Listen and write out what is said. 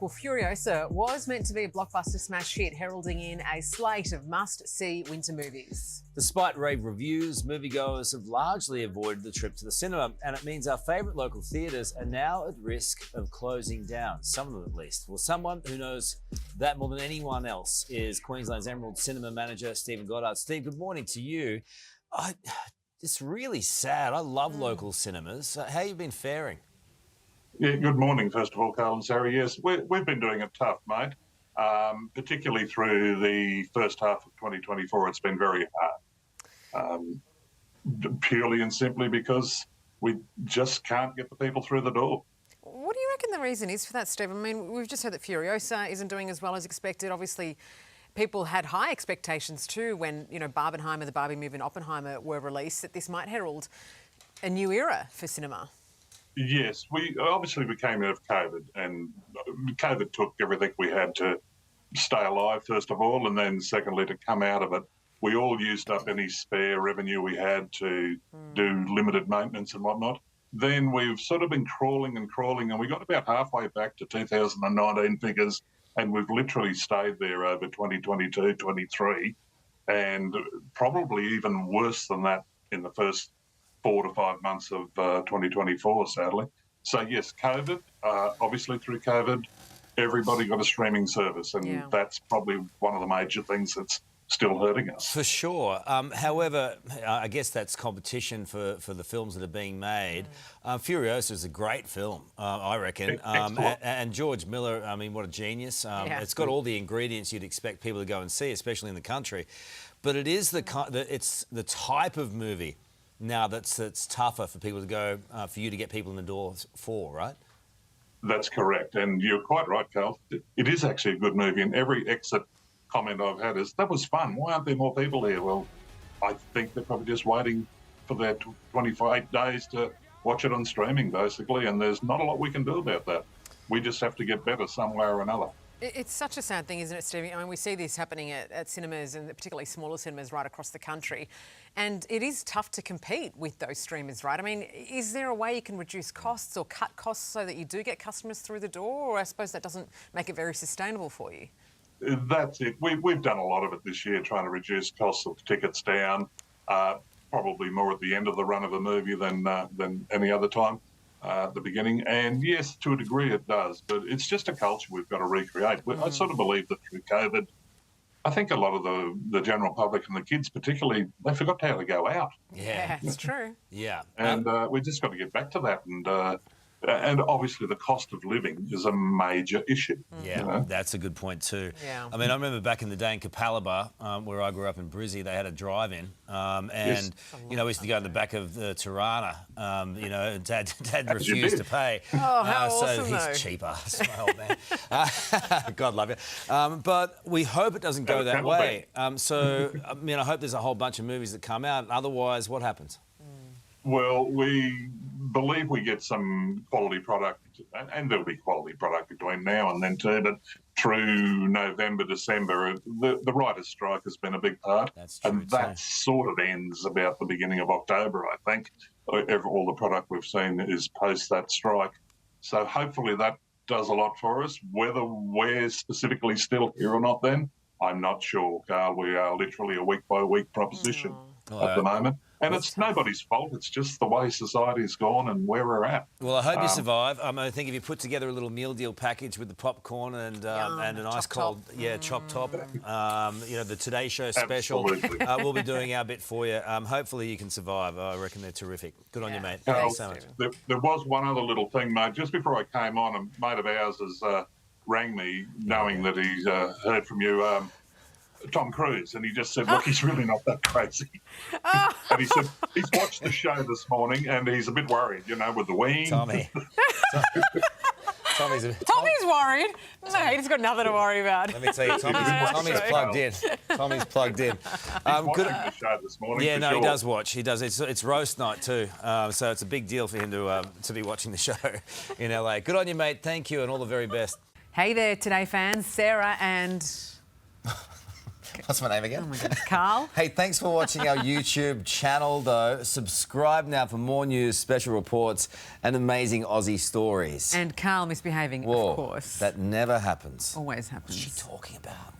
Well, Furiosa was meant to be a blockbuster smash hit, heralding in a slate of must-see winter movies. Despite rave reviews, moviegoers have largely avoided the trip to the cinema, and it means our favourite local theatres are now at risk of closing down, some of them at least. Well, someone who knows that more than anyone else is Queensland's Emerald Cinema Manager, Stephen Goddard. Steve, good morning to you. It's really sad. I love local cinemas. How you been faring? Yeah, good morning, first of all, Carl and Sarah. Yes, we've been doing it tough, mate. Particularly through the first half of 2024, it's been very hard. Purely and simply because we just can't get the people through the door. What do you reckon the reason is for that, Steve? I mean, we've just heard that Furiosa isn't doing as well as expected. Obviously, people had high expectations too when, Barbenheimer, the Barbie movie and Oppenheimer were released, that this might herald a new era for cinema. Yes, we came out of COVID, and COVID took everything we had to stay alive, first of all, and then secondly, to come out of it. We all used up any spare revenue we had to do limited maintenance and whatnot. Then we've sort of been crawling, and we got about halfway back to 2019 figures, and we've literally stayed there over 2022, 23, and probably even worse than that in the first 4 to 5 months of 2024, sadly. So yes, COVID, obviously through COVID, everybody got a streaming service, and that's probably one of the major things that's still hurting us. For sure. However, I guess that's competition for the films that are being made. Furiosa is a great film, I reckon. And George Miller, I mean, what a genius. It's got all the ingredients you'd expect people to go and see, especially in the country. But it is it's the type of movie now that's tougher for people to go, for you to get people in the door for, right? That's correct. And you're quite right, Carl. It is actually a good movie, and every exit comment I've had is, that was fun. Why aren't there more people here? Well, I think they're probably just waiting for their 25 days to watch it on streaming, basically, and there's not a lot we can do about that. We just have to get better some way or another. It's such a sad thing, isn't it, Stevie? I mean, we see this happening at cinemas, and particularly smaller cinemas right across the country. And it is tough to compete with those streamers, right? I mean, is there a way you can reduce costs or cut costs so that you do get customers through the door? Or I suppose that doesn't make it very sustainable for you. That's it. We've done a lot of it this year, trying to reduce costs of tickets down, probably more at the end of the run of a movie than any other time. At the beginning, and yes, to a degree it does, but it's just a culture we've got to recreate. I sort of believe that through COVID, I think a lot of the general public and the kids particularly, they forgot how to go out. Yeah, it's true. Yeah. And we just got to get back to that, and obviously the cost of living is a major issue. Yeah, that's a good point too. Yeah. I mean, I remember back in the day in Capalaba, where I grew up in Brizzy, they had a drive-in, and we used to go in the back of the Tirana. And Dad refused to pay. Oh, how awesome, so he's cheap ass, my old man. God love you. But we hope it doesn't go that way. So I mean, I hope there's a whole bunch of movies that come out. Otherwise, what happens? Well, we believe we get some quality product, and there'll be quality product between now and then too, but through November, December, the writer's strike has been a big part. That's true, and that sort of ends about the beginning of October, I think. All the product we've seen is post that strike. So hopefully that does a lot for us. Whether we're specifically still here or not then, I'm not sure, Carl. We are literally a week-by-week proposition at the moment. And it's nobody's fault. It's just the way society's gone and where we're at. Well, I hope you survive. I think if you put together a little meal deal package with the popcorn and an ice cold, chopped top, the Today Show special, we'll be doing our bit for you. Hopefully you can survive. I reckon they're terrific. Good on you, mate. Thanks so much. There was one other little thing, mate. Just before I came on, a mate of ours has rang me, knowing that he's heard from you. Tom Cruise, and he just said, look, he's really not that crazy. And he said he's watched the show this morning and he's a bit worried, with the wing. Tommy's worried. No, he's got nothing to worry about. Let me tell you, Tommy's plugged in. Tommy's plugged in. Good the show this morning. Yeah, no, sure. He does watch. He does. It's roast night too, so it's a big deal for him to be watching the show in LA. Good on you, mate. Thank you, and all the very best. Hey there, Today fans. Sarah and What's my name again? Oh my goodness, Carl. Hey, thanks for watching our YouTube channel, though. Subscribe now for more news, special reports, and amazing Aussie stories. And Carl misbehaving, Whoa, of course. that never happens. Always happens. What's she talking about?